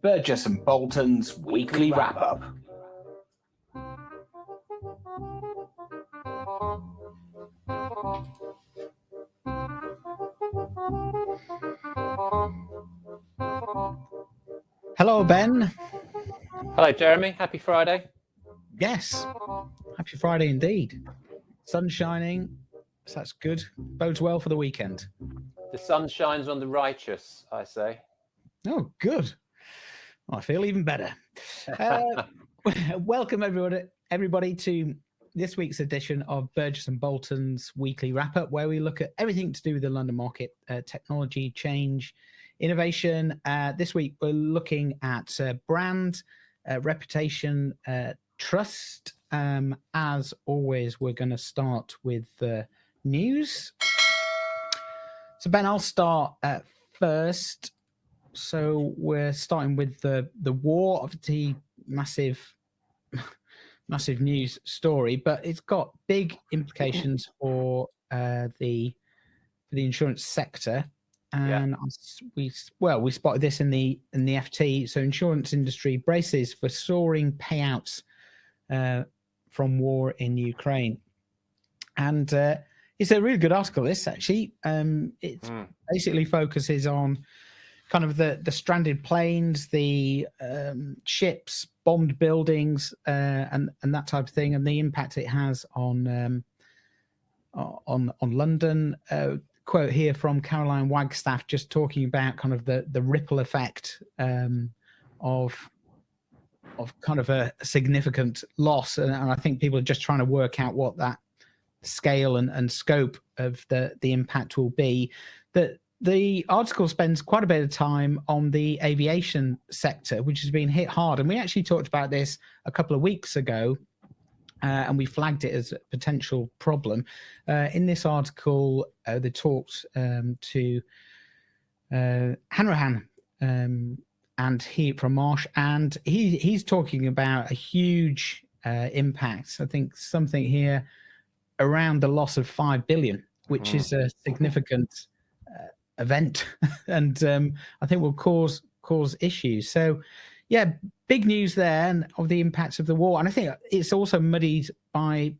Burgess and Bolton's weekly wrap-up. Hello, Ben. Hello, Jeremy. Happy Friday. Yes, happy Friday indeed. Sun shining, so that's good. Bodes well for the weekend. The sun shines on the righteous, I say. Oh, good. I feel even better. Welcome, everybody, to this week's edition of Burgess and Bolton's weekly wrap-up, where we look at everything to do with the London market, technology, change, innovation. This week, we're looking at brand, reputation, trust. As always, we're going to start with news. So, Ben, I'll start first. So we're starting with the war of the massive news story, but it's got big implications for the insurance sector. And we spotted this in the FT. So insurance industry braces for soaring payouts from war in Ukraine. And it's a really good article, this actually. It basically focuses on kind of the stranded planes, the ships, bombed buildings, and that type of thing, and the impact it has on London. Quote here from Caroline Wagstaff, just talking about kind of the ripple effect of kind of a significant loss, and I think people are just trying to work out what that scale and scope of the impact will be. That the article spends quite a bit of time on the aviation sector, which has been hit hard, and we actually talked about this a couple of weeks ago, and we flagged it as a potential problem. In this article, they talked to Hanrahan and he from Marsh, and he's talking about a huge impact. I think something here around the loss of 5 billion, which is a significant event, and I think will cause issues. So, yeah, big news there, and of the impacts of the war. And I think it's also muddied by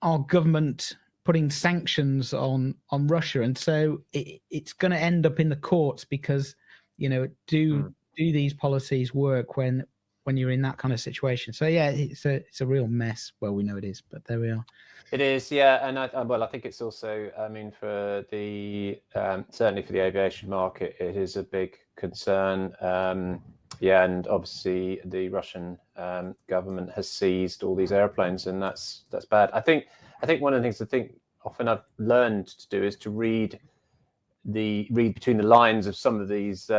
our government putting sanctions on Russia, and so it's going to end up in the courts because, you know, do these policies work when you're in that kind of situation? So yeah, it's a real mess. Well, we know it is, but there we are. It is, yeah, and I think it's also, I mean, for the certainly for the aviation market, it is a big concern. And obviously the Russian government has seized all these airplanes, and that's bad. I think one of the things often I've learned to do is to read between the lines of some of these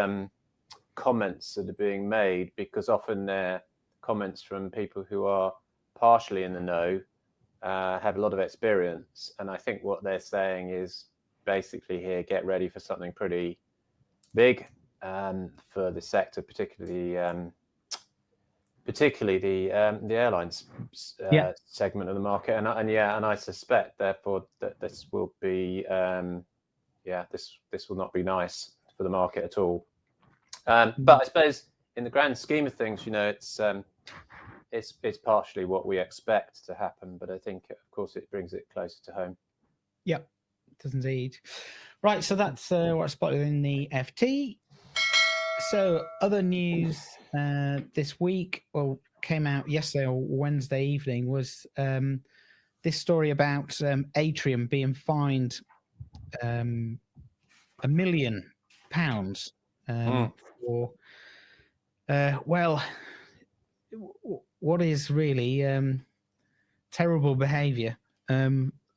comments that are being made, because often they're comments from people who are partially in the know. Have a lot of experience, and I think what they're saying is basically here, get ready for something pretty big for the sector, particularly the airlines segment of the market, and I suspect therefore that this will be this will not be nice for the market at all. But I suppose in the grand scheme of things, you know, it's partially what we expect to happen, but I think, of course, it brings it closer to home. Yep, it does indeed. Right, so that's what I spotted in the FT. So other news this week, well, came out yesterday or Wednesday evening, was this story about Atrium being fined £1 million for what is really terrible behaviour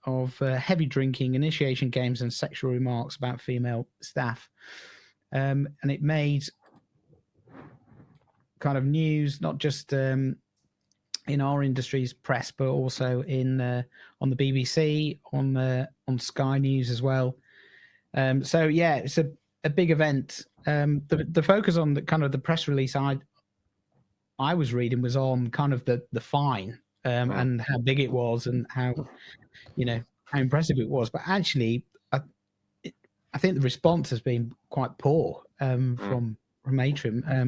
of heavy drinking, initiation games, and sexual remarks about female staff. And it made kind of news, not just in our industry's press, but also on the BBC, on Sky News as well. So yeah, it's a big event. The focus on the kind of the press release I was reading was on kind of the fine and how big it was and how impressive it was. But actually, I think the response has been quite poor from Atrium. I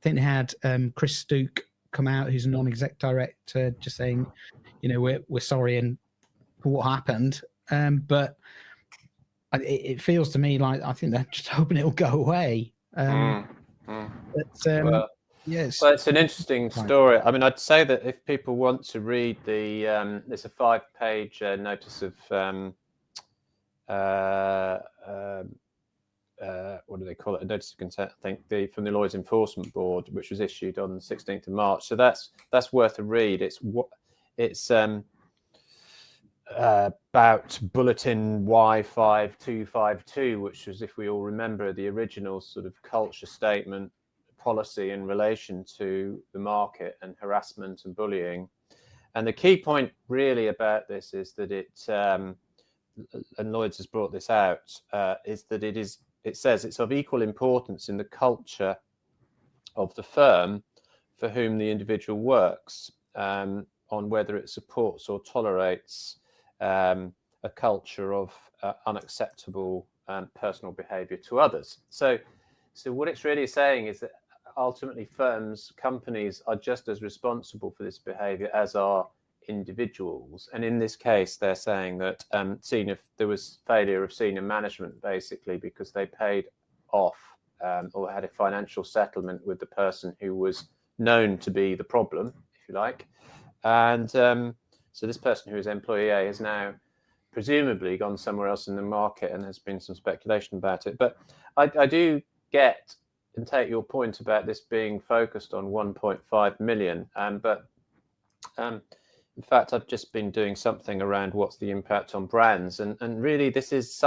think they had Chris Stuke come out, who's a non-exec director, just saying, we're sorry and for what happened, but it feels to me like I think they're just hoping it'll go away. Well, yes. Well, it's an interesting story. I mean, I'd say that if people want to read there's a 5-page notice of what do they call it? A notice of consent, I think, from the Lloyd's Enforcement Board, which was issued on the 16th of March. So that's worth a read. It's about Bulletin Y5252, which was, if we all remember, the original sort of culture statement policy in relation to the market and harassment and bullying. And the key point really about this is that and Lloyd's has brought this out, is that it says it's of equal importance in the culture of the firm for whom the individual works, on whether it supports or tolerates a culture of unacceptable personal behaviour to others. So what it's really saying is that ultimately companies are just as responsible for this behaviour as are individuals. And in this case, they're saying that there was failure of senior management, basically because they paid off or had a financial settlement with the person who was known to be the problem, if you like. And so this person who is employee A has now presumably gone somewhere else in the market, and there's been some speculation about it. But I do get and take your point about this being focused on 1.5 million. But in fact, I've just been doing something around what's the impact on brands. And really, this is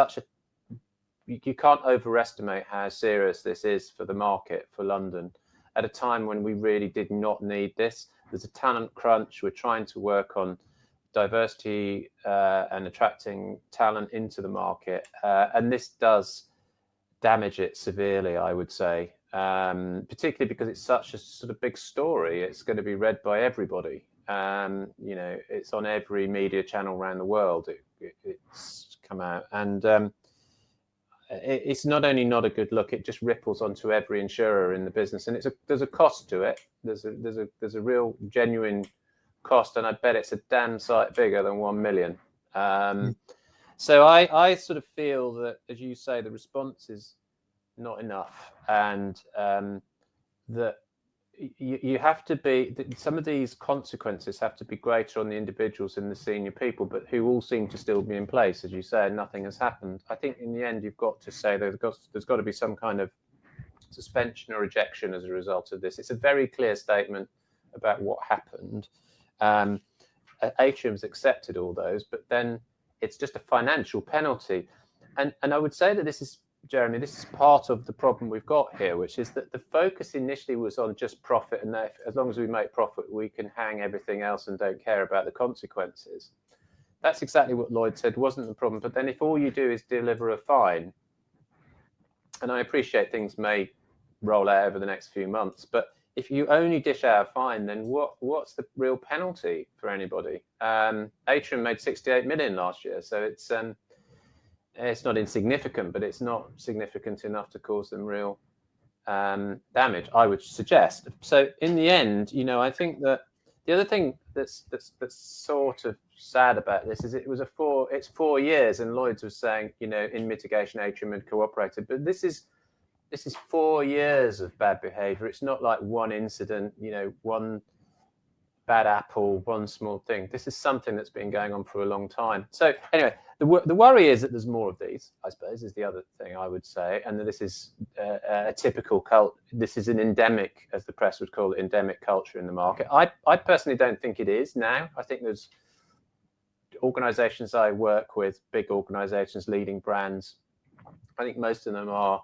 you can't overestimate how serious this is for the market, for London, at a time when we really did not need this. There's a talent crunch. We're trying to work on diversity and attracting talent into the market. And this does damage it severely, I would say, particularly because it's such a sort of big story. It's going to be read by everybody. It's on every media channel around the world. It's come out, and it's not only not a good look, it just ripples onto every insurer in the business, and there's a cost to it. There's a real genuine cost, and I bet it's a damn sight bigger than 1 million. So I sort of feel that, as you say, the response is not enough, and that you have to be, some of these consequences have to be greater on the individuals and the senior people, but who all seem to still be in place, as you say, and nothing has happened. I think in the end, you've got to say there's got to be some kind of suspension or ejection as a result of this. It's a very clear statement about what happened. Atrium's accepted all those, but then it's just a financial penalty. And I would say that this is, Jeremy, this is part of the problem we've got here, which is that the focus initially was on just profit, and that as long as we make profit, we can hang everything else and don't care about the consequences. That's exactly what Lloyd said wasn't the problem. But then if all you do is deliver a fine, and I appreciate things may roll out over the next few months, but if you only dish out a fine, then what's the real penalty for anybody? Atrium made 68 million last year, so it's not insignificant, but it's not significant enough to cause them real damage, I would suggest. So in the end, I think that the other thing that's sort of sad about this is it's 4 years, and Lloyd's was saying, in mitigation, Atrium had cooperated, but this is 4 years of bad behaviour. It's not like one incident, one bad apple, one small thing. This is something that's been going on for a long time. So anyway, the worry is that there's more of these, I suppose, is the other thing I would say, and that this is a typical this is an endemic, as the press would call it, endemic culture in the market. I personally don't think it is now. I think there's organisations I work with, big organisations, leading brands. I think most of them are,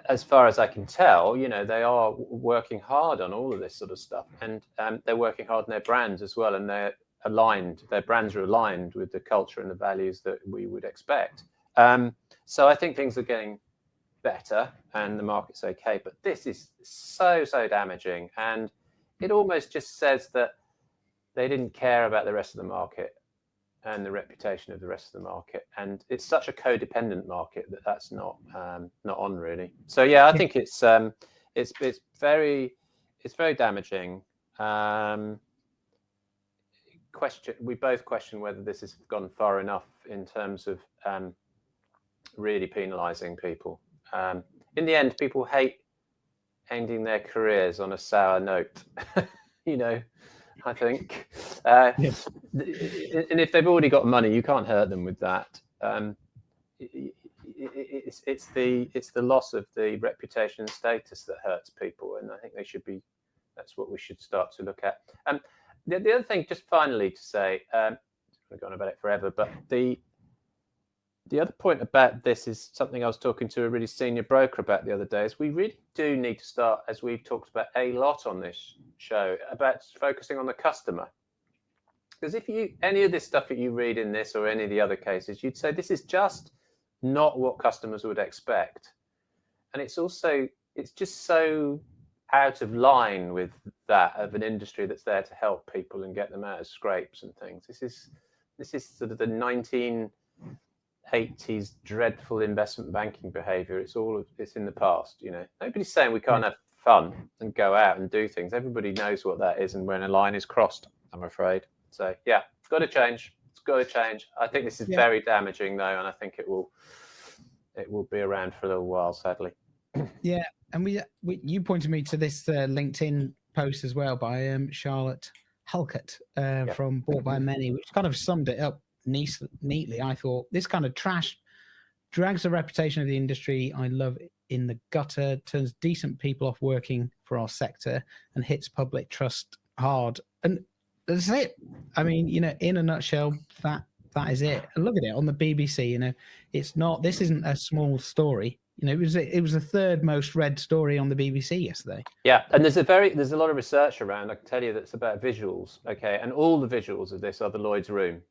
as far as I can tell, they are working hard on all of this sort of stuff, and they're working hard on their brands as well, and they're aligned. Their brands are aligned with the culture and the values that we would expect. So I think things are getting better, and the market's okay. But this is so damaging, and it almost just says that they didn't care about the rest of the market and the reputation of the rest of the market. And it's such a codependent market that's not on really. So yeah, I think it's very damaging. We both question whether this has gone far enough in terms of really penalising people. In the end, people hate ending their careers on a sour note. I think. And if they've already got money, you can't hurt them with that. It's the loss of the reputation and status that hurts people, and I think that's what we should start to look at. The other thing, just finally to say, I've gone about it forever, but the other point about this is something I was talking to a really senior broker about the other day, is we really do need to start, as we've talked about a lot on this show, about focusing on the customer. Because if any of this stuff that you read in this or any of the other cases, you'd say this is just not what customers would expect. And it's just so out of line with that of an industry that's there to help people and get them out of scrapes and things. This is sort of the 1980s dreadful investment banking behavior. It's in the past. Nobody's saying we can't have fun and go out and do things. Everybody knows what that is and when a line is crossed, I'm afraid. So yeah, it's got to change. I think this is very damaging though, and I think it will be around for a little while, sadly. Yeah, and you pointed me to this LinkedIn post as well by Charlotte Halkett from Bought by Many, which kind of summed it up neatly. I thought this kind of trash drags the reputation of the industry I love in the gutter, turns decent people off working for our sector, and hits public trust hard. And that's it. I mean, in a nutshell, that is it. And look at it on the BBC. This isn't a small story. It was the third most read story on the BBC yesterday. Yeah, and there's a lot of research around. I can tell you that's about visuals. Okay, and all the visuals of this are the Lloyd's room,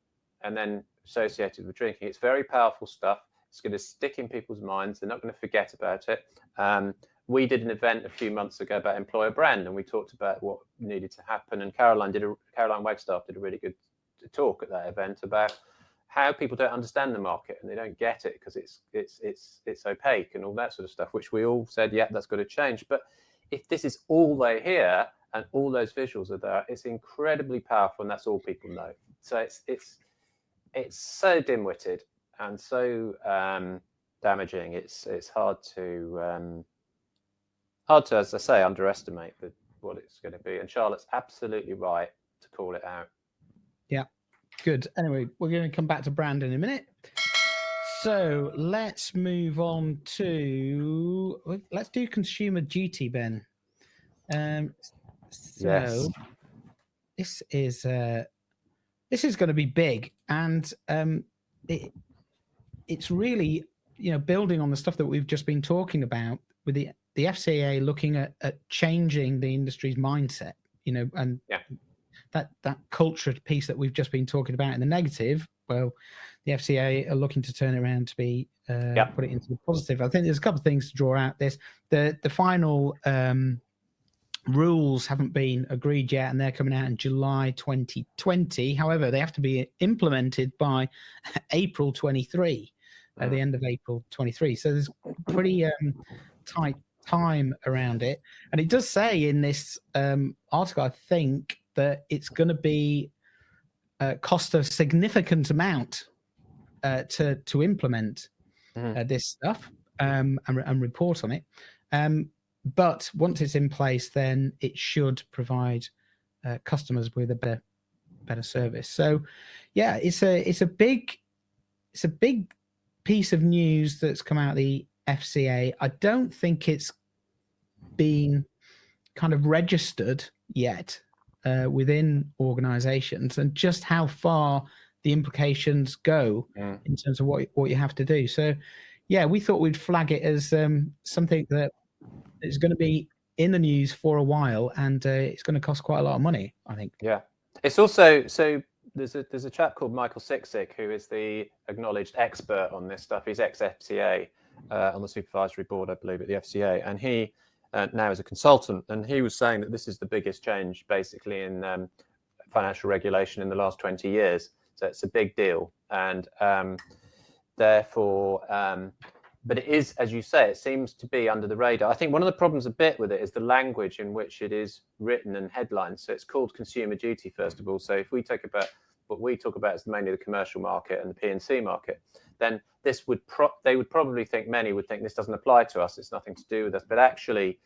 and then associated with drinking. It's very powerful stuff. It's going to stick in people's minds. They're not going to forget about it. We did an event a few months ago about employer brand, and we talked about what needed to happen. And Caroline Wagstaff did a really good talk at that event about how people don't understand the market and they don't get it because it's opaque and all that sort of stuff, which we all said, yeah, that's got to change. But if this is all they hear and all those visuals are there, it's incredibly powerful, and that's all people know. So it's so dim-witted and so damaging. It's hard to, as I say, underestimate what it's going to be. And Charlotte's absolutely right to call it out. Yeah. Good. Anyway, we're going to come back to brand in a minute. So let's move on let's do consumer duty, Ben. Yes. This is going to be big, and it's really building on the stuff that we've just been talking about with the FCA looking at changing the industry's mindset, and that culture piece that we've just been talking about in the negative. Well, the FCA are looking to turn it around to be put it into the positive. I think there's a couple of things to draw out. The final rules haven't been agreed yet, and they're coming out in July 2020. However, they have to be implemented by April 23, at the end of April 23. So there's pretty tight time around it. And it does say in this article, I think, that it's going to be cost a significant amount to implement this stuff and report on it. But once it's in place, then it should provide customers with a better service. So, yeah, it's a big piece of news that's come out of the FCA. I don't think it's been kind of registered yet within organizations, and just how far the implications go in terms of what you have to do. So yeah, we thought we'd flag it as something that is going to be in the news for a while, and it's going to cost quite a lot of money, I think. Yeah, it's also, so there's a chap called Michael Siksic who is the acknowledged expert on this stuff. He's ex-FCA on the supervisory board, I believe, at the FCA, and he now is a consultant, and he was saying that this is the biggest change basically in financial regulation in the last 20 years. So it's a big deal, and therefore, but it is, as you say, it seems to be under the radar. I think one of the problems a bit with it is the language in which it is written and headlines. So it's called Consumer Duty, first of all. So if we talk about what we talk about is mainly the commercial market and the P&C market, then this would they would probably think, many would think, this doesn't apply to us, it's nothing to do with us. But actually,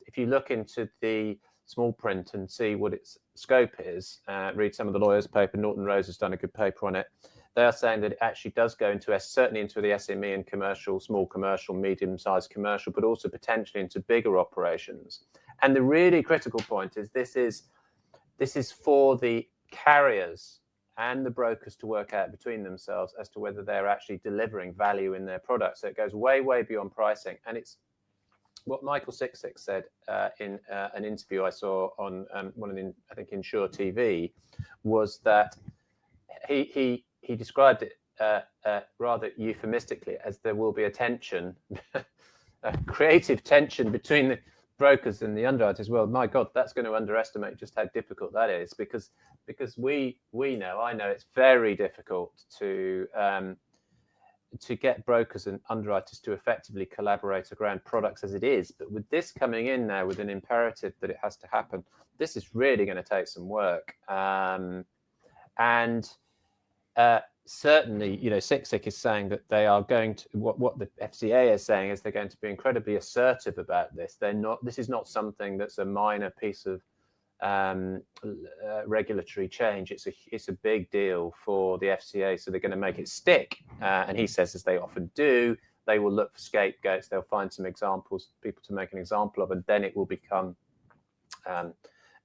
if you look into the small print and see what its scope is, read some of the lawyers' paper, Norton Rose has done a good paper on it, they are saying that it actually does go into certainly into the SME and commercial, small commercial, medium-sized commercial, but also potentially into bigger operations. And the really critical point is this is for the carriers and the brokers to work out between themselves as to whether they're actually delivering value in their products. So it goes way, way beyond pricing. And it's what Michael Sixick said in an interview I saw on one of the, I think, Insure TV, was that he described it rather euphemistically as there will be a tension, a creative tension between the brokers and the underwriters. Well, my God, that's going to underestimate just how difficult that is, because we know, I know, it's very difficult to get brokers and underwriters to effectively collaborate around products as it is. But with this coming in now with an imperative that it has to happen, this is really going to take some work. Certainly, Sixick is saying that they are going to, what the FCA is saying is they're going to be incredibly assertive about this. This is not something that's a minor piece of regulatory change. It's a big deal for the FCA, so they're going to make it stick. And he says, as they often do, they will look for scapegoats. They'll find some examples, people to make an example of, and then it will become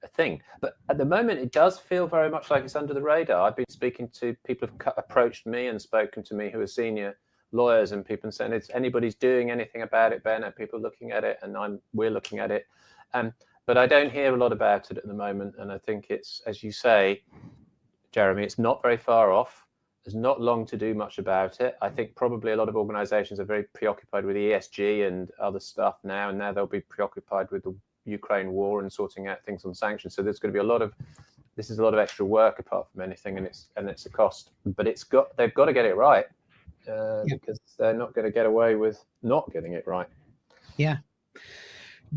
a thing. But at the moment, it does feel very much like it's under the radar. I've been speaking to people who've approached me and spoken to me who are senior lawyers, and people saying, "Is anybody's doing anything about it, Ben? Are people looking at it?" And we're looking at it. But I don't hear a lot about it at the moment. And I think it's, as you say, Jeremy, it's not very far off. There's not long to do much about it. I think probably a lot of organizations are very preoccupied with ESG and other stuff now, and now they'll be preoccupied with the Ukraine war and sorting out things on sanctions. So there's going to be a lot of extra work apart from anything, and it's a cost. But they've got to get it right, because they're not going to get away with not getting it right. Yeah.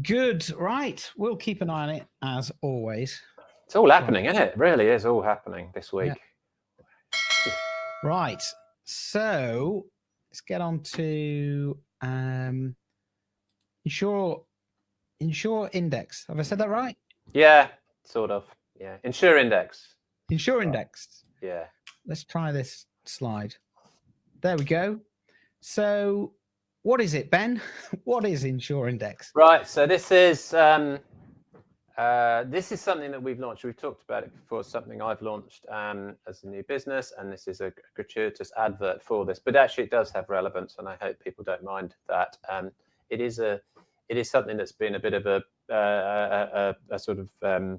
Good. Right. We'll keep an eye on it as always. It's all happening, isn't it? It really is all happening this week. Yeah. Right. So let's get on to Insure Index. Have I said that right? Yeah, sort of. Yeah. Insure Index. Insure Index. Yeah. Let's try this slide. There we go. So what is it, Ben? What is Insure Index? Right. So this is something that we've launched. We've talked about it before. Something I've launched as a new business, and this is a gratuitous advert for this. But actually, it does have relevance, and I hope people don't mind that. It is something that's been a bit of a sort of an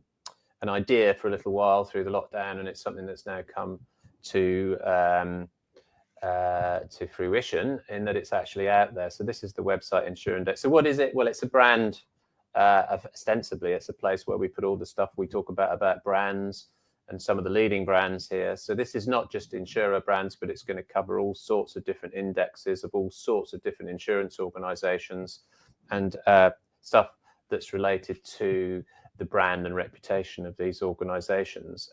idea for a little while through the lockdown, and it's something that's now come to fruition in that it's actually out there. So this is the website Insure Index. So what is it? Well, it's a brand. Ostensibly, it's a place where we put all the stuff we talk about brands and some of the leading brands here. So this is not just insurer brands, but it's going to cover all sorts of different indexes of all sorts of different insurance organizations and stuff that's related to the brand and reputation of these organizations.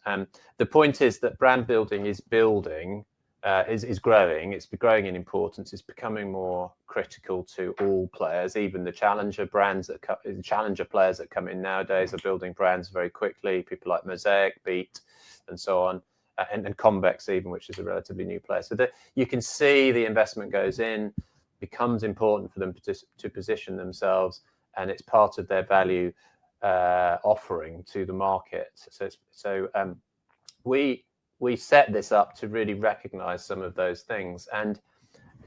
The point is that brand building is growing. It's growing in importance. It's becoming more critical to all players. Even the challenger players that come in nowadays are building brands very quickly. People like Mosaic, Beat, and so on, and Convex even, which is a relatively new player. So that you can see the investment goes in, becomes important for them to position themselves, and it's part of their value offering to the market. So we set this up to really recognize some of those things. And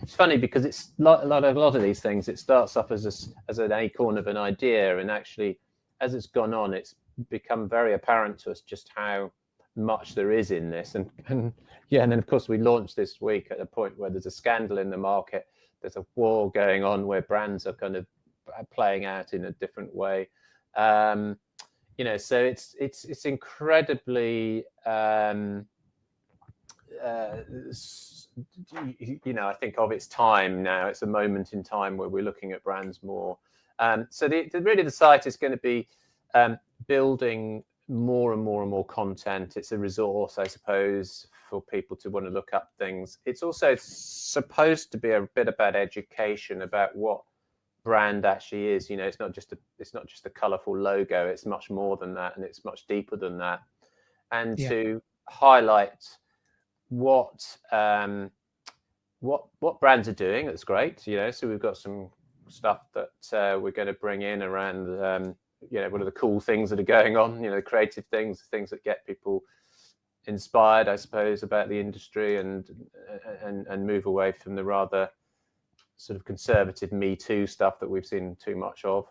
it's funny because it's a lot of these things, it starts off as an acorn of an idea, and actually as it's gone on, it's become very apparent to us just how much there is in this. And then of course we launched this week at a point where there's a scandal in the market. There's a war going on where brands are kind of playing out in a different way. So it's incredibly I think of its time now. It's a moment in time where we're looking at brands more. So really the site is going to be building more and more content. It's a resource, I suppose, for people to want to look up things. It's also supposed to be a bit about education about what brand actually is. It's not just a colorful logo. It's much more than that, and it's much deeper than that. And to highlight what brands are doing, that's great. So we've got some stuff that we're going to bring in around what are the cool things that are going on, creative things that get people inspired, I suppose, about the industry and move away from the rather sort of conservative Me Too stuff that we've seen too much of.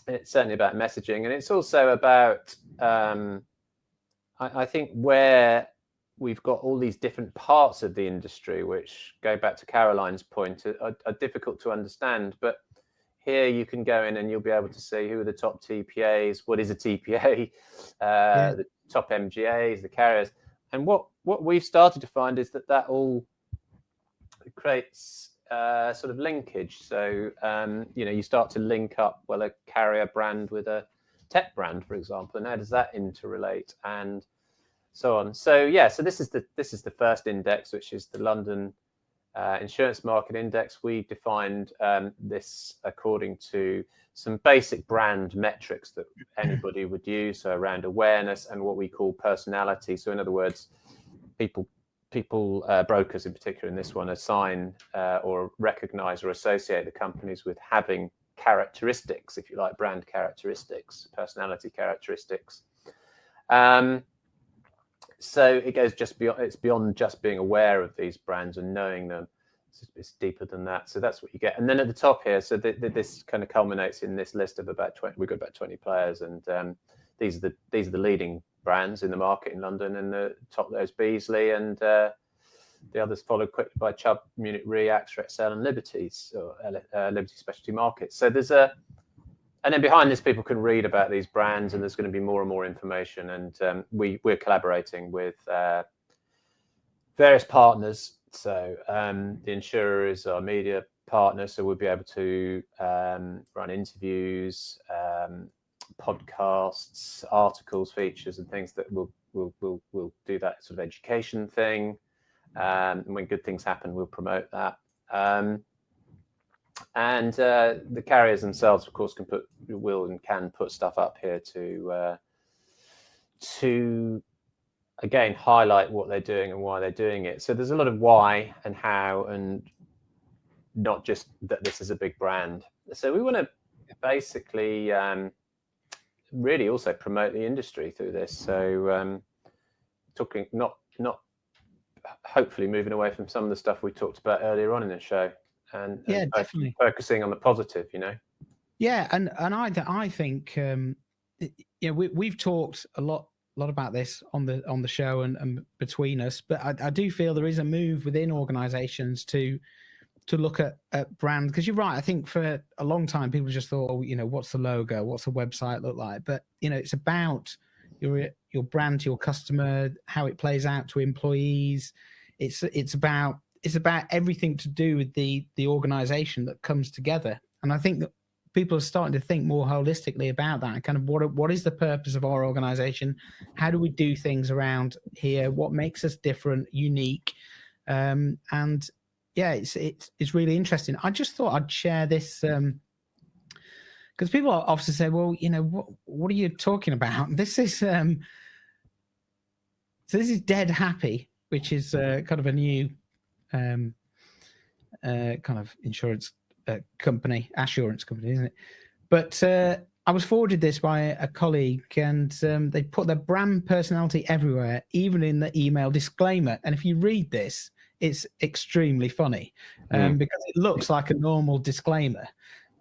It's certainly about messaging, and it's also about I think where we've got all these different parts of the industry, which go back to Caroline's point, are difficult to understand. But here you can go in and you'll be able to see who are the top TPAs, what is a TPA, the top MGAs, the carriers. And what we've started to find is that all creates sort of linkage. So, you start to link up, a carrier brand with a tech brand, for example, and how does that interrelate and so on. So, so this is the first index, which is the London Insurance Market Index. We defined this according to some basic brand metrics that anybody would use, so around awareness and what we call personality. So in other words, people, brokers in particular in this one, assign or recognize or associate the companies with having characteristics, if you like, brand characteristics, personality characteristics. So it goes it's beyond just being aware of these brands and knowing them. It's deeper than that. So that's what you get. And then at the top here, so this kind of culminates in this list of about 20. We've got about 20 players, and these are the leading brands in the market in London. And the top there's Beazley, and the others followed quickly by Chubb, Munich Re, AXA XL, and Liberty Specialty Markets. So and then behind this, people can read about these brands, and there's going to be more and more information. And we're collaborating with various partners. So the insurer is our media partner, so we'll be able to run interviews, podcasts, articles, features, and things that will do that sort of education thing. And when good things happen, we'll promote that. And the carriers themselves, of course, can put stuff up here to again highlight what they're doing and why they're doing it. So there's a lot of why and how, and not just that this is a big brand. So we want to basically really also promote the industry through this. So talking not hopefully moving away from some of the stuff we talked about earlier on in the show. And definitely focusing on the positive, Yeah, and I think we've talked a lot about this on the show and between us, but I do feel there is a move within organisations to look at brands, because you're right. I think for a long time people just thought, what's the logo, what's the website look like? But it's about your brand to your customer, how it plays out to employees. It's about everything to do with the organisation that comes together. And I think that people are starting to think more holistically about that. Kind of what is the purpose of our organisation? How do we do things around here? What makes us different, unique? And it's really interesting. I just thought I'd share this because people often say, well, what are you talking about? This is so this is Dead Happy, which is kind of a new kind of insurance company, assurance company, isn't it? But I was forwarded this by a colleague, and they put their brand personality everywhere, even in the email disclaimer. And if you read this, it's extremely funny because it looks like a normal disclaimer,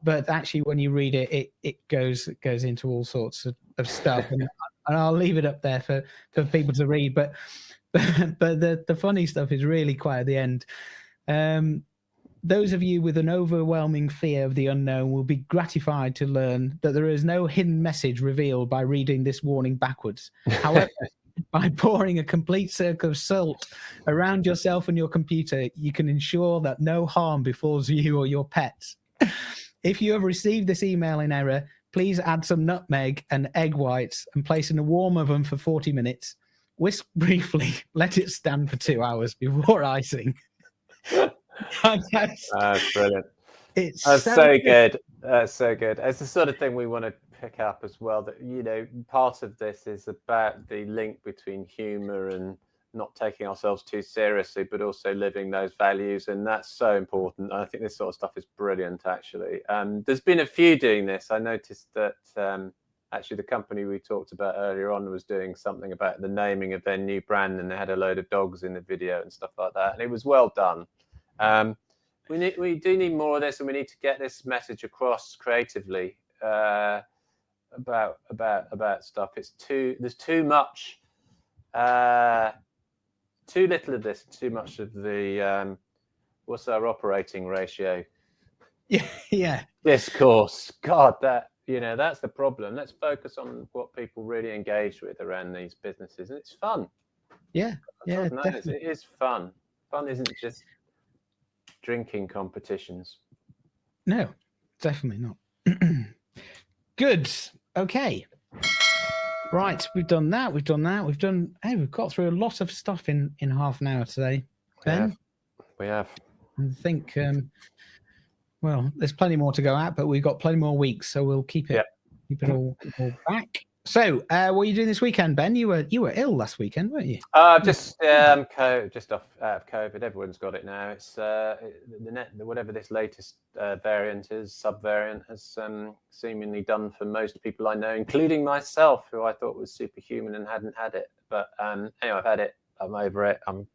but actually when you read it, it goes into all sorts of stuff. And I'll leave it up there for people to read. But the funny stuff is really quite at the end. Those of you with an overwhelming fear of the unknown will be gratified to learn that there is no hidden message revealed by reading this warning backwards. However, By pouring a complete circle of salt around yourself and your computer, you can ensure that no harm befalls you or your pets. If you have received this email in error, please add some nutmeg and egg whites and place in a warm oven for 40 minutes. Whisk briefly, let it stand for 2 hours before icing. That's brilliant. It's That's so good. That's so good. It's the sort of thing we want to pick up as well. That, you know, part of this is about the link between humor and not taking ourselves too seriously, but also living those values, and that's so important. I think this sort of stuff is brilliant. Actually, there's been a few doing this. I noticed that actually the company we talked about earlier on was doing something about the naming of their new brand, and they had a load of dogs in the video and stuff like that, and it was well done. We do need more of this, and we need to get this message across creatively about stuff. There's too much, too little of this, too much of the what's our operating ratio? Yeah. Discourse. God, that's the problem. Let's focus on what people really engage with around these businesses, and it's fun. Yeah, definitely. It is fun. Fun isn't just drinking competitions. No, definitely not. Good. Okay. Right, we've done that. We've got through a lot of stuff in half an hour today, Ben. We have. I think well, there's plenty more to go at, but we've got plenty more weeks, so we'll keep it all back. So, what are you doing this weekend, Ben? You were ill last weekend, weren't you? Just off out of COVID. Everyone's got it now. It's whatever this latest variant is, subvariant, has seemingly done for most people I know, including myself, who I thought was superhuman and hadn't had it. But anyway, I've had it. I'm over it. I'm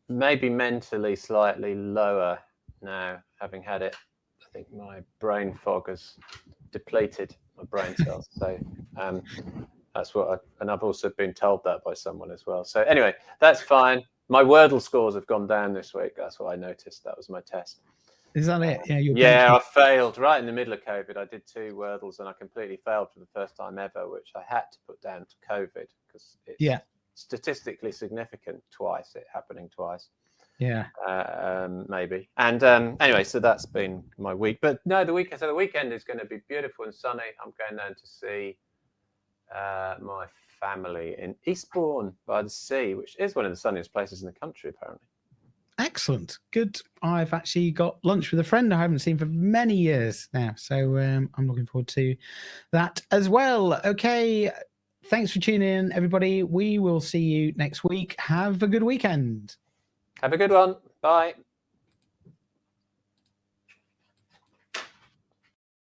maybe mentally slightly lower now, having had it. I think my brain fog has depleted my brain cells. So that's what and I've also been told that by someone as well. So anyway, that's fine. My Wordle scores have gone down this week. That's what I noticed. That was my test. Is that it? Yeah, I failed right in the middle of COVID. I did 2 Wordles and I completely failed for the first time ever, which I had to put down to COVID because it's statistically significant twice, it happening twice. Yeah. Maybe. And anyway, so that's been my week. But no, the weekend is going to be beautiful and sunny. I'm going down to see my family in Eastbourne by the sea, which is one of the sunniest places in the country, apparently. Excellent. Good. I've actually got lunch with a friend I haven't seen for many years now. So I'm looking forward to that as well. Okay. Thanks for tuning in, everybody. We will see you next week. Have a good weekend. Have a good one. Bye.